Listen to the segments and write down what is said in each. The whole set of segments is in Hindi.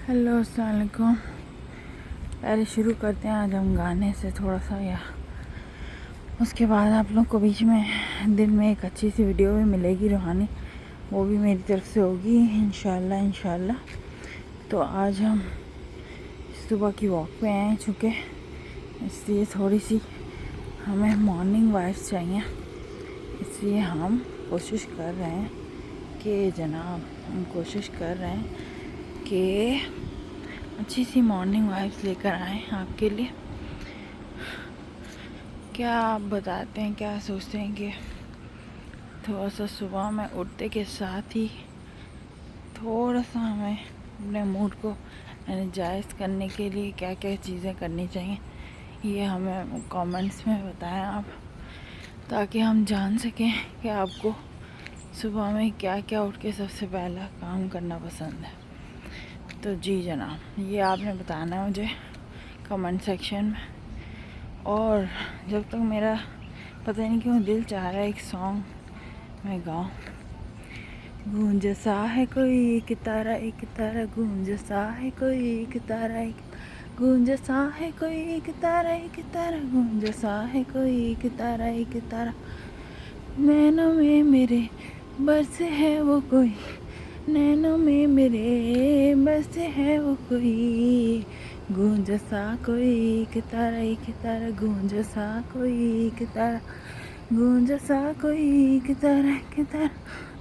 हेलो अस्सलाम वालेकुम। पहले शुरू करते हैं आज हम गाने से थोड़ा सा, या उसके बाद आप लोग को बीच में दिन में एक अच्छी सी वीडियो भी मिलेगी रूहानी, वो भी मेरी तरफ से होगी इंशाल्लाह। तो आज हम सुबह की वॉक पे आए चुके, इसलिए थोड़ी सी हमें मॉर्निंग वाइब्स चाहिए, इसलिए हम कोशिश कर रहे हैं कि अच्छी सी मॉर्निंग वाइब्स लेकर आए आपके लिए। क्या आप बताते हैं, क्या सोचते हैं कि थोड़ा सा सुबह में उठते के साथ ही थोड़ा सा हमें अपने मूड को एनर्जाइज करने के लिए क्या क्या चीज़ें करनी चाहिए, ये हमें कमेंट्स में बताएं आप, ताकि हम जान सकें कि आपको सुबह में क्या क्या उठ के सबसे पहला काम करना पसंद है। तो जी जनाब, ये आपने बताना है मुझे कमेंट सेक्शन में। और जब तक मेरा पता नहीं क्यों दिल चाह रहा है एक सॉन्ग मैं गाऊं। गूंज सा है कोई एक तारा गूंज सा है कोई एक तारा गूंज सा है कोई एक तारा गूंज सा है कोई एक तारा नैनों में मेरे बरस है वो कोई, नैनों में मेरे बस है वो कोई, गूंज सा कोई एक तारा गूंज सा कोई एक तारा गूंज सा कोई एक तारा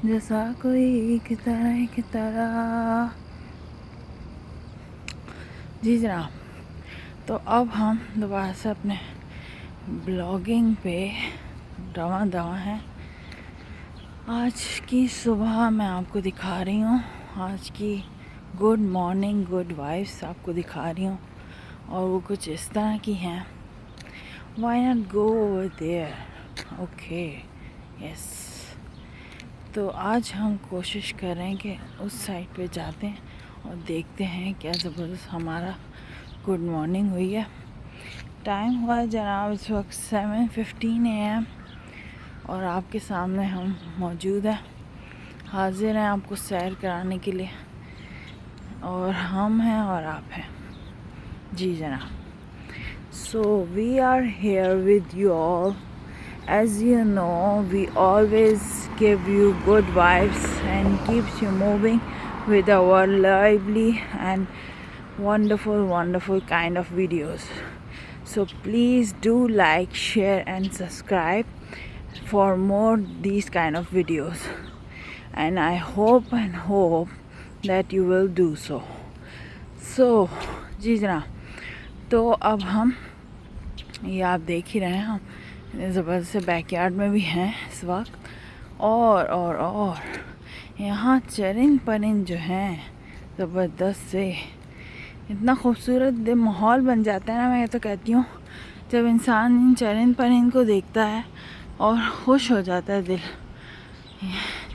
जैसा कोई एक तारा। जी जनाब, तो अब हम दोबारा से अपने ब्लॉगिंग पे दवा हैं। आज की सुबह मैं आपको दिखा रही हूँ, आज की गुड मॉर्निंग गुड वाइब्स आपको दिखा रही हूँ, और वो कुछ इस तरह की हैं। Why not go over there, okay yes. तो आज हम कोशिश कर रहे हैं कि उस साइड पे जाते हैं और देखते हैं क्या ज़बरदस्त हमारा गुड मॉर्निंग हुई है। टाइम हुआ है जनाब इस वक्त 7:15 AM, और आपके सामने हम मौजूद हैं, हाजिर हैं आपको सैर कराने के लिए, और हम हैं और आप हैं। जी जनाब, so we are here with you all. As you know, we always give you good vibes and keeps you moving with our lively and wonderful kind of videos. So please do like, share and subscribe for more these kind of videos. And I hope that you will do so. So, जी जनाब, तो अब हम ये आप देख ही रहे हैं, हम ज़बरदस्त से बैकयार्ड में भी हैं इस वक्त, और यहाँ चरिंद परिंद जो हैं ज़बरदस्त से इतना खूबसूरत माहौल बन जाता है ना। मैं तो कहती हूँ जब इंसान इन चरिंद परिंद को देखता है और खुश हो जाता है दिल,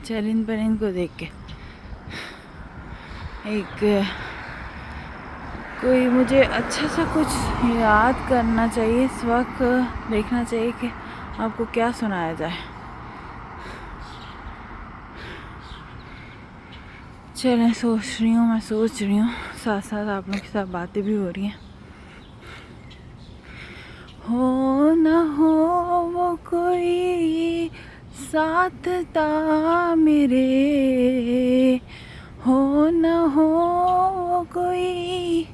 चरिंद परिंद को देख के। एक कोई मुझे अच्छा सा कुछ याद करना चाहिए इस वक्त, देखना चाहिए कि आपको क्या सुनाया जाए। चलें, मैं सोच रही हूँ साथ साथ आप लोगों के साथ बातें भी हो रही हैं। हो न हो वो कोई साथ ता मेरे, हो न हो वो कोई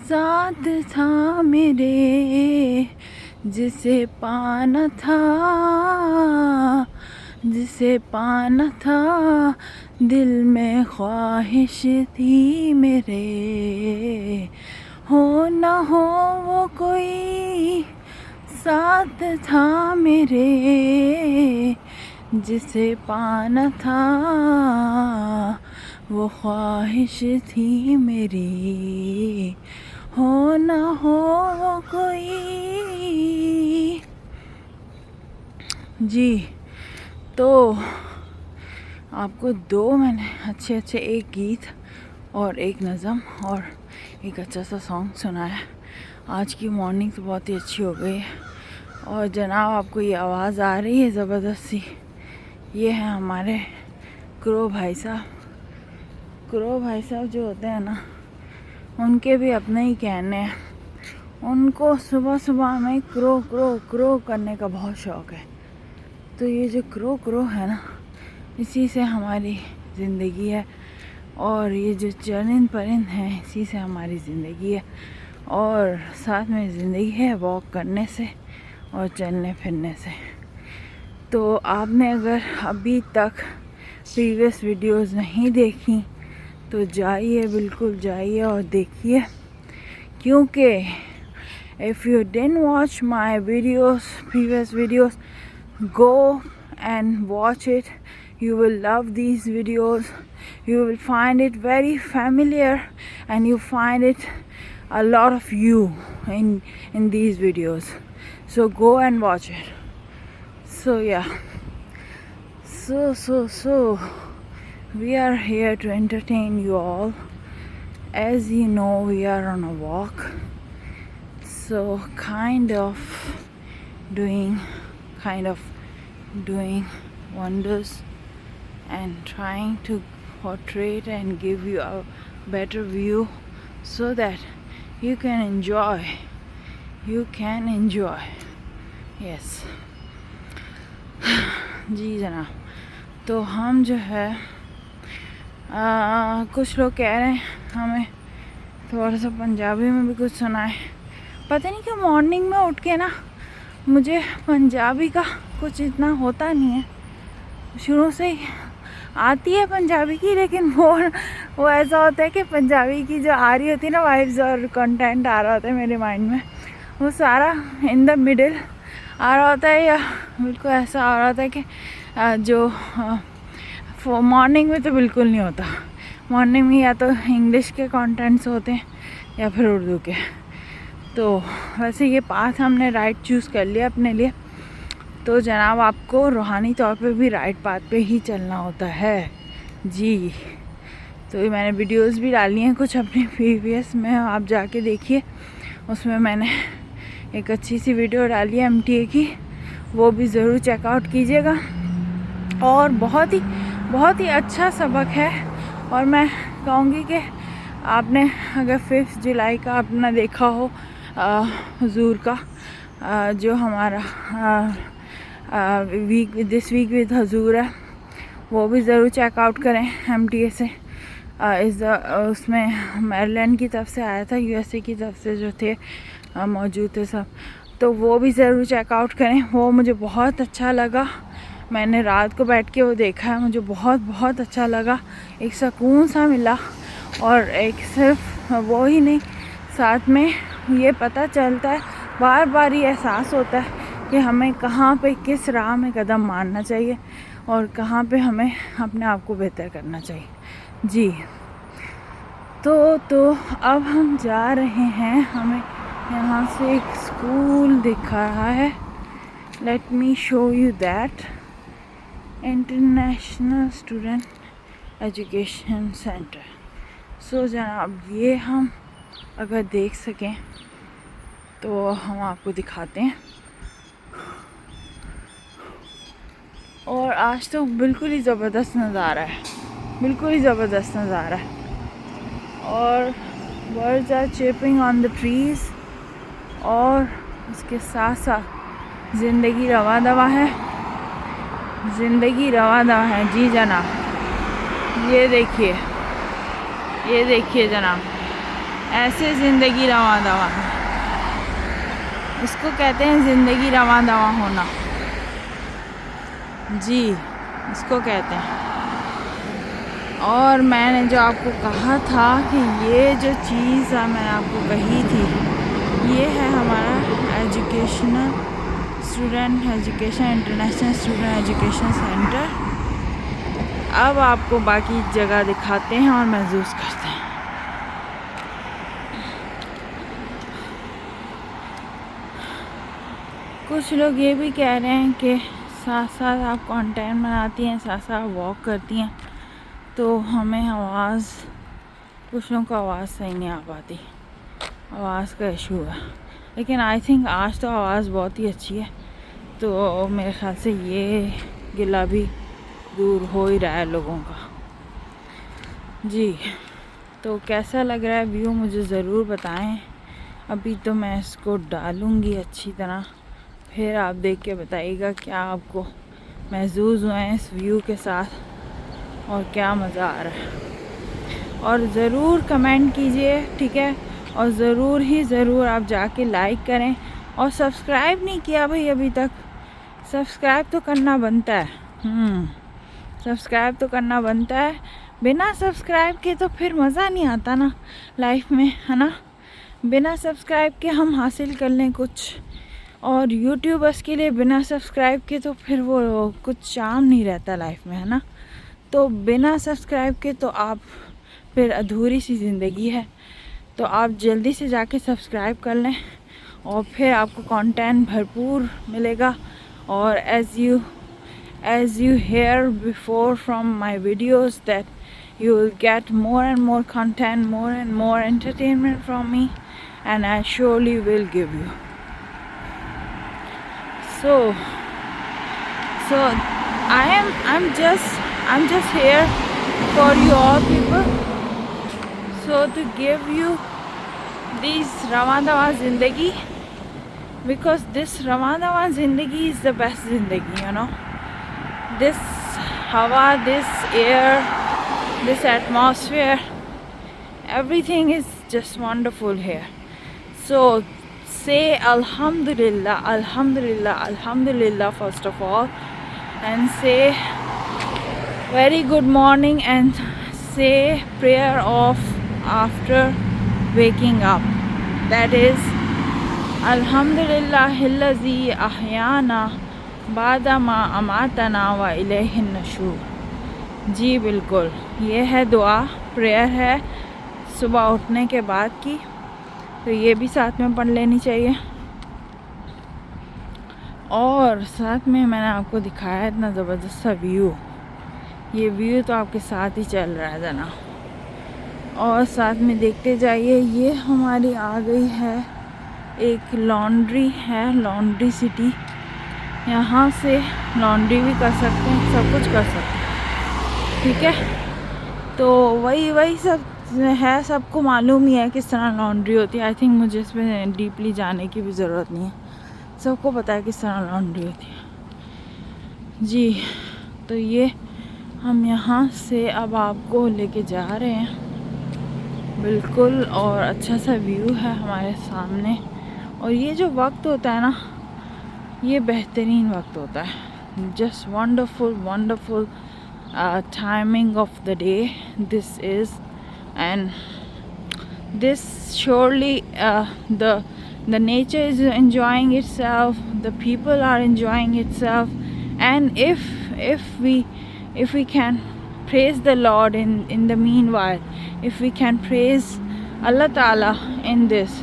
साथ था मेरे, जिसे पाना था दिल में ख्वाहिश थी मेरे। हो न हो वो कोई साथ था मेरे, जिसे पाना था वो ख्वाहिश थी मेरी। हो न हो वो कोई। जी, तो आपको दो मैंने अच्छे एक गीत और एक नज़म और एक अच्छा सा सॉन्ग सुनाया। आज की मॉर्निंग तो बहुत ही अच्छी हो गई है। और जनाब, आपको ये आवाज़ आ रही है ज़बरदस्त सी, ये है हमारे क्रो भाई साहब जो होते हैं ना, उनके भी अपने ही कहने हैं। उनको सुबह सुबह में क्रो क्रो क्रो करने का बहुत शौक़ है। तो ये जो क्रो क्रो है ना, इसी से हमारी ज़िंदगी है, और ये जो चरिंद परिंद हैं इसी से हमारी ज़िंदगी है, और साथ में ज़िंदगी है वॉक करने से और चलने फिरने से। तो आपने अगर अभी तक प्रीवियस वीडियोस नहीं देखी तो जाइए, बिल्कुल जाइए और देखिए, क्योंकि if you didn't watch my videos, previous videos, go and watch it. You will love these videos. You will find it very familiar, and you find it a lot of you in these videos. So go and watch it. So yeah, so we are here to entertain you all. As you know, we are on a walk, so kind of doing wonders and trying to portray and give you a better view so that you can enjoy. Yes. जी जनाब, तो हम जो है कुछ लोग कह रहे हैं हमें थोड़ा सा पंजाबी में भी कुछ सुनाए। पता नहीं क्यों मॉर्निंग में उठ के ना मुझे पंजाबी का कुछ इतना होता नहीं है, शुरू से ही आती है पंजाबी की, लेकिन वो ऐसा होता है कि पंजाबी की जो आ रही होती है ना वाइब्स और कंटेंट आ रहा होता है मेरे माइंड में, वो सारा इन द मिडिल आ रहा होता है, या बिल्कुल ऐसा आ रहा होता है कि जो मॉर्निंग में तो बिल्कुल नहीं होता। मॉर्निंग में या तो इंग्लिश के कंटेंट्स होते हैं या फिर उर्दू के। तो वैसे ये पाथ हमने राइट चूज़ कर लिया अपने लिए। तो जनाब, आपको रूहानी तौर पे भी राइट पाथ पे ही चलना होता है जी। तो ये मैंने वीडियोस भी डाली हैं कुछ अपनी प्रीवियस में, आप जाके देखिए। उसमें मैंने एक अच्छी सी वीडियो डाली है MTA की, वो भी ज़रूर चेकआउट कीजिएगा। और बहुत ही अच्छा सबक है। और मैं कहूँगी कि आपने अगर 5 जुलाई का अपना देखा हो हुजूर का जो हमारा दिस वीक विद हुजूर है, वो भी ज़रूर चेकआउट करें। MTA से उसमें मेरीलैंड की तरफ से आया था, USA की तरफ से जो थे मौजूद थे सब, तो वो भी ज़रूर चेकआउट करें। वो मुझे बहुत अच्छा लगा। मैंने रात को बैठ के वो देखा है, मुझे बहुत अच्छा लगा। एक सुकून सा मिला, और एक सिर्फ वो ही नहीं, साथ में ये पता चलता है, बार बार ये एहसास होता है कि हमें कहाँ पे किस राह में कदम मारना चाहिए और कहाँ पे हमें अपने आप को बेहतर करना चाहिए जी। तो अब हम जा रहे हैं, हमें यहाँ से एक स्कूल दिख रहा है। Let me show you that, international student education centre. So जनाब, ये हम अगर देख सकें तो हम आपको दिखाते हैं। और आज तो बिल्कुल ही ज़बरदस्त नज़ारा है, बिल्कुल ही ज़बरदस्त नज़ारा है। और birds are chipping on the trees, और उसके साथ साथ ज़िंदगी रवा दवा है, ज़िंदगी रवा दवा है जी जनाब। ये देखिए जनाब, ऐसे ज़िंदगी रवा दवा है। इसको कहते हैं ज़िंदगी रवा दवा होना जी, इसको कहते हैं। और मैंने जो आपको कहा था कि ये जो चीज़ मैंने आपको कही थी, ये है हमारा educational student education international student education centre. अब आपको बाकी जगह दिखाते हैं और महसूस करते हैं। कुछ लोग ये भी कह रहे हैं कि साथ साथ आप कंटेंट बनाती हैं, साथ साथ वॉक करती हैं, तो हमें आवाज़, कुछ लोगों को आवाज़ सही नहीं आ पाती, आवाज़ का इशू है। लेकिन आई थिंक आज तो आवाज़ बहुत ही अच्छी है, तो मेरे ख्याल से ये गिला भी दूर हो ही रहा है लोगों का जी। तो कैसा लग रहा है व्यू मुझे ज़रूर बताएं। अभी तो मैं इसको डालूँगी अच्छी तरह, फिर आप देख के बताइएगा क्या आपको महसूस हुआ है इस व्यू के साथ और क्या मज़ा आ रहा है। और ज़रूर कमेंट कीजिए, ठीक है, और ज़रूर ही ज़रूर आप जाके लाइक करें। और सब्सक्राइब नहीं किया भाई अभी तक, सब्सक्राइब तो करना बनता है। सब्सक्राइब तो करना बनता है। बिना सब्सक्राइब के तो फिर मज़ा नहीं आता ना लाइफ में, है ना। बिना सब्सक्राइब के हम हासिल कर लें कुछ, और यूट्यूबर्स के लिए बिना सब्सक्राइब के तो फिर वो कुछ चार्म नहीं रहता लाइफ में, है ना। तो बिना सब्सक्राइब के तो आप फिर अधूरी सी ज़िंदगी है। तो आप जल्दी से जाके सब्सक्राइब कर लें और फिर आपको कंटेंट भरपूर मिलेगा। और as you hear before from my videos that you will get more and more content, more and more entertainment from me, and I surely will give you. So I'm just here for you all people, so to give you this Rawa Zindagi, because this Rawa Zindagi is the best Zindagi, you know. This hawa, this air, this atmosphere, everything is just wonderful here. So say Alhamdulillah, Alhamdulillah, Alhamdulillah first of all, and say very good morning, and say prayer of after waking up. That is Alhamdulillahillazi ahyana बादा मा अमातना व इलैहिन नशूर। जी बिल्कुल, ये है दुआ, प्रेयर है सुबह उठने के बाद की, तो ये भी साथ में पढ़ लेनी चाहिए। और साथ में मैंने आपको दिखाया इतना ज़बरदस्त सा व्यू, ये व्यू तो आपके साथ ही चल रहा है जना। और साथ में देखते जाइए, ये हमारी आ गई है एक लॉन्ड्री है, लॉन्ड्री सिटी। यहाँ से लॉन्ड्री भी कर सकते हैं, सब कुछ कर सकते हैं, ठीक है। तो वही सब है, सबको मालूम ही है किस तरह लॉन्ड्री होती है। आई थिंक मुझे इसमें डीपली जाने की भी ज़रूरत नहीं है, सबको पता है किस तरह लॉन्ड्री होती है जी। तो ये हम यहाँ से अब आपको लेके जा रहे हैं बिल्कुल, और अच्छा सा व्यू है हमारे सामने। और ये जो वक्त होता है ना, ये बेहतरीन वक्त होता है, just wonderful timing of the day this is, and this surely the nature is enjoying itself, the people are enjoying itself, and if we can praise the Lord in the meanwhile, if we can praise Allah Ta'ala in this,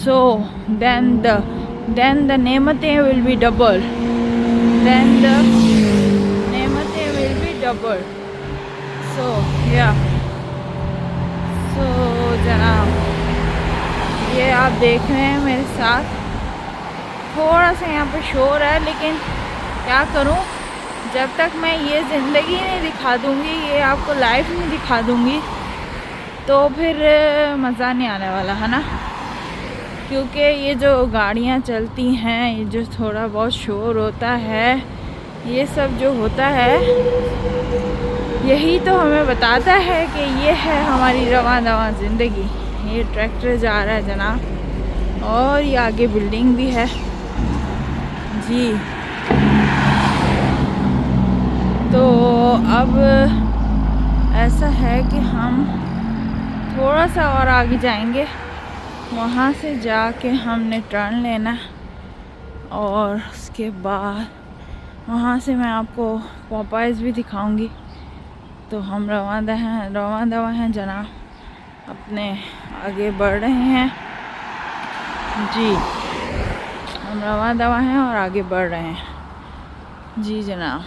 so then the ne'matein will be double, then the ne'matein will be double. So yeah, so जनाब, ये आप देख रहे हैं मेरे साथ, थोड़ा सा यहाँ पे शोर है, लेकिन क्या करूँ, जब तक मैं ये ज़िंदगी नहीं दिखा दूँगी, ये आपको लाइफ नहीं दिखा दूँगी, तो फिर मज़ा नहीं आने वाला, है ना। क्योंकि ये जो गाड़ियाँ चलती हैं, ये जो थोड़ा बहुत शोर होता है, ये सब जो होता है, यही तो हमें बताता है कि ये है हमारी रवां दवां ज़िंदगी। ये ट्रैक्टर जा रहा है जनाब, और ये आगे बिल्डिंग भी है जी। तो अब ऐसा है कि हम थोड़ा सा और आगे जाएंगे, वहाँ से जाके हमने टर्न लेना, और उसके बाद वहाँ से मैं आपको पॉपाइज भी दिखाऊंगी। तो हम रवां दवा हैं जनाब, अपने आगे बढ़ रहे हैं जी। हम रवां दवा हैं और आगे बढ़ रहे हैं जी जनाब।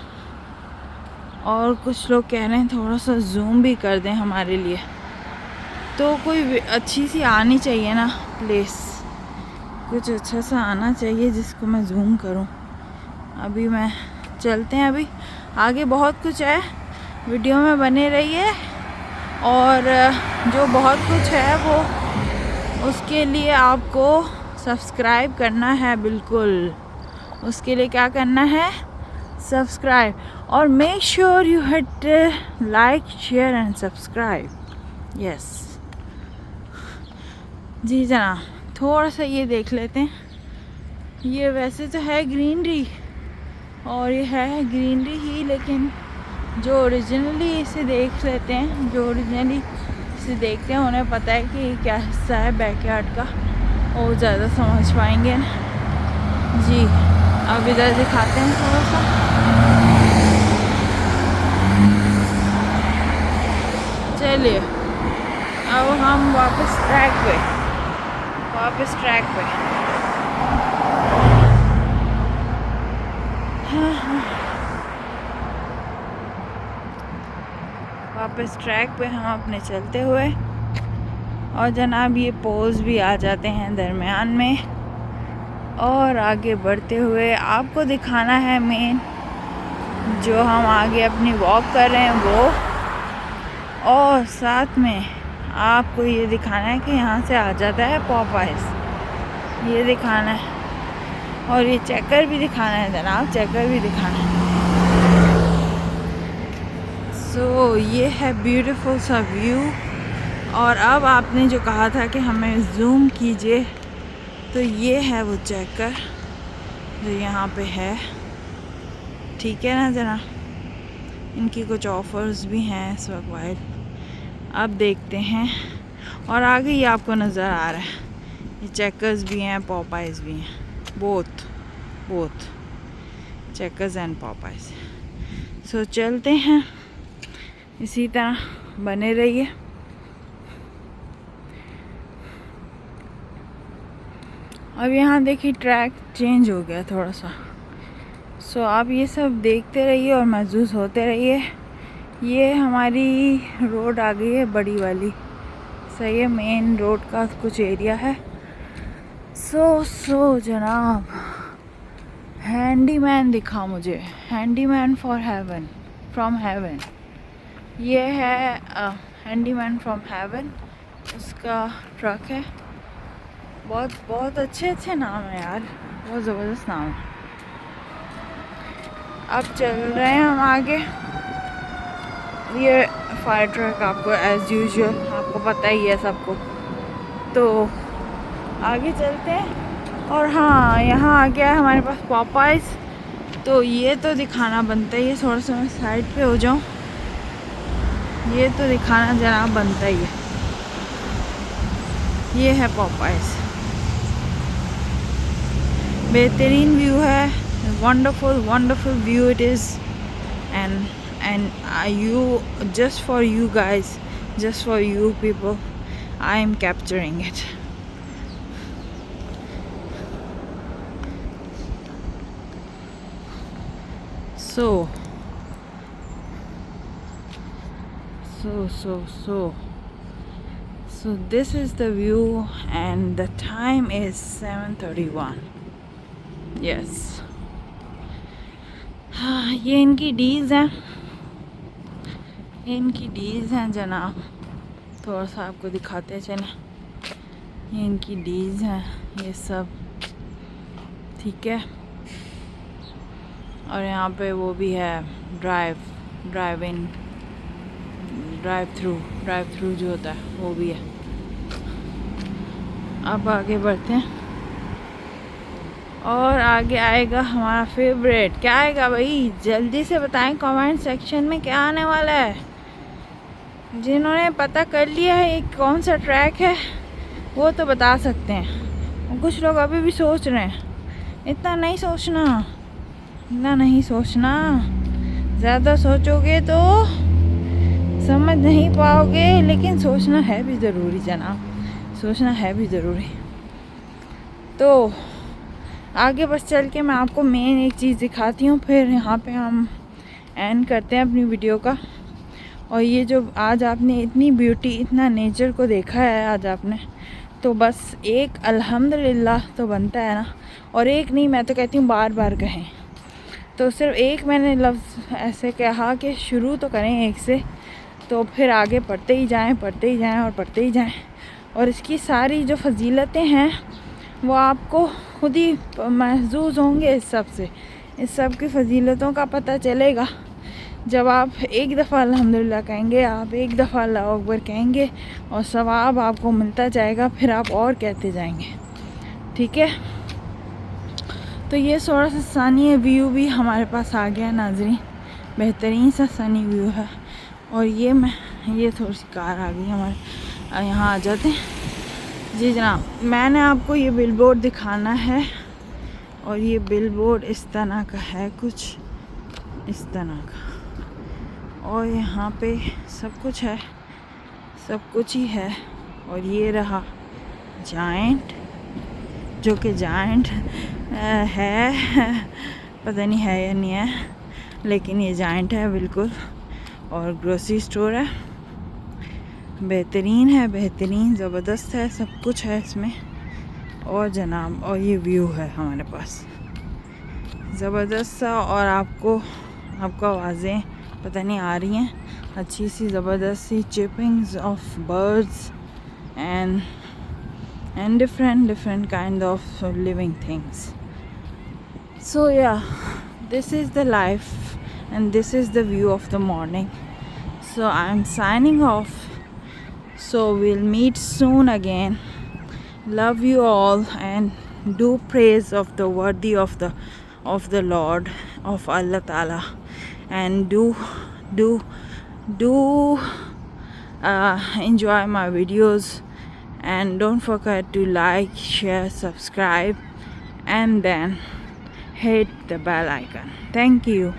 और कुछ लोग कह रहे हैं थोड़ा सा जूम भी कर दें हमारे लिए, तो कोई अच्छी सी आनी चाहिए ना प्लेस, कुछ अच्छा सा आना चाहिए जिसको मैं जूम करूं। अभी मैं चलते हैं, अभी आगे बहुत कुछ है, वीडियो में बने रहिए और जो बहुत कुछ है वो उसके लिए आपको सब्सक्राइब करना है। बिल्कुल उसके लिए क्या करना है, सब्सक्राइब। और make sure you hit like share and subscribe. Yes जी जनाब, थोड़ा सा ये देख लेते हैं। ये वैसे तो है ग्रीनरी और ये है ग्रीनरी ही, लेकिन जो ओरिजिनली इसे देख लेते हैं, जो ओरिजिनली इसे देखते हैं उन्हें पता है कि क्या हिस्सा है बैकयार्ड का, और ज़्यादा समझ पाएंगे ना जी। अब इधर दिखाते हैं थोड़ा सा। चलिए अब हम वापस ट्रैक पे वापस ट्रैक पे हम अपने चलते हुए, और जनाब ये पोज भी आ जाते हैं दरमियान में। और आगे बढ़ते हुए आपको दिखाना है मेन जो हम आगे अपनी वॉक कर रहे हैं वो, और साथ में आपको ये दिखाना है कि यहाँ से आ जाता है पॉपाइज, ये दिखाना है। और ये चेकर भी दिखाना है जनाब, चेकर भी दिखाना है। सो ये है ब्यूटीफुल सा व्यू। और अब आपने जो कहा था कि हमें जूम कीजिए, तो ये है वो चेकर जो यहाँ पे है, ठीक है ना जनाब। इनकी कुछ ऑफ़र्स भी हैं इस वक्त वाइड, अब देखते हैं। और आगे ये आपको नज़र आ रहा है, ये चेकर्स भी हैं, पॉपाइज भी हैं, बोथ चेकर्स एंड पॉपाइज। सो चलते हैं, इसी तरह बने रहिए। अब यहाँ देखिए ट्रैक चेंज हो गया थोड़ा सा। सो आप ये सब देखते रहिए और महसूस होते रहिए। ये हमारी रोड आ गई है बड़ी वाली, सही है, मेन रोड का कुछ एरिया है। सो जनाब, हैंडीमैन दिखा मुझे, हैंडीमैन फ्रॉम हेवन। ये है हैंडीमैन फ्रॉम हेवन, उसका ट्रक है। बहुत अच्छे नाम है यार, बहुत ज़बरदस्त नाम है। अब चल रहे हैं हम आगे। ये फायर ट्रक आपको एज़ यूजुअल आपको पता ही है सबको, तो आगे चलते हैं। और हाँ, यहाँ आ गया है हमारे पास पॉपाइज, तो ये तो दिखाना बनता ही है। थोड़ा सा मैं साइड पे हो जाऊँ, ये तो दिखाना जनाब बनता ही है। ये है पॉपाइज, बेहतरीन व्यू है, wonderful view it is. and you, just for you guys, just for you people, I am capturing it. So this is the view and the time is 7:31. Yes, हाँ, ये इनकी डील्स हैं, जनाब। थोड़ा सा आपको दिखाते चलें, ये इनकी डील्स हैं ये सब, ठीक है। और यहाँ पे वो भी है ड्राइव थ्रू जो होता है वो भी है। अब आगे बढ़ते हैं, और आगे आएगा हमारा फेवरेट। क्या आएगा भाई, जल्दी से बताएं कमेंट सेक्शन में क्या आने वाला है। जिन्होंने पता कर लिया है एक कौन सा ट्रैक है वो तो बता सकते हैं। कुछ लोग अभी भी सोच रहे हैं, इतना नहीं सोचना, ज़्यादा सोचोगे तो समझ नहीं पाओगे। लेकिन सोचना है भी ज़रूरी जनाब, सोचना है भी ज़रूरी। तो आगे बस चल के मैं आपको मेन एक चीज़ दिखाती हूँ, फिर यहाँ पे हम एंड करते हैं अपनी वीडियो का। और ये जो आज आपने इतनी ब्यूटी, इतना नेचर को देखा है आज आपने, तो बस एक अल्हम्दुलिल्लाह तो बनता है ना। और एक नहीं, मैं तो कहती हूँ बार बार कहें। तो सिर्फ एक मैंने लफ्ज़ ऐसे कहा कि शुरू तो करें एक से, तो फिर आगे पढ़ते ही जाएं और पढ़ते ही जाएं। और इसकी सारी जो फजीलतें हैं वो आपको खुद ही महसूस होंगे। इस सब की फजीलतों का पता चलेगा जब आप एक दफ़ा अल्हम्दुलिल्लाह कहेंगे, आप एक दफ़ा अल्लाह अकबर कहेंगे और सवाब आपको मिलता जाएगा, फिर आप और कहते जाएंगे। ठीक है, तो ये थोड़ा सा सनी व्यू भी हमारे पास आ गया नाज़रीन, बेहतरीन सा सनी व्यू है। और ये थोड़ी सी कार आ गई हमारे यहाँ, आ जाते हैं जी जनाब। मैंने आपको ये बिलबोर्ड दिखाना है और ये बिलबोर्ड इस तरह का है, कुछ इस तरह का। और यहाँ पे सब कुछ है, सब कुछ ही है। और ये रहा जायंट, जो कि जायंट है, पता नहीं है या नहीं है, लेकिन ये जायंट है बिल्कुल। और ग्रोसरी स्टोर है, बेहतरीन है, बेहतरीन ज़बरदस्त है, सब कुछ है इसमें। और जनाब, और ये व्यू है हमारे पास ज़बरदस्त सा। और आपको आवाज़ें पता नहीं आ रही हैं, अच्छी सी ज़बरदस्त सी chippings of birds and different kind of living things. So yeah, this is the life and this is the view of the morning. So I'm signing off. So we'll meet soon again. Love you all and do praise of the worthy of the Lord, of Allah Ta'ala, and do enjoy my videos. And don't forget to like, share, subscribe, and then hit the bell icon. Thank you.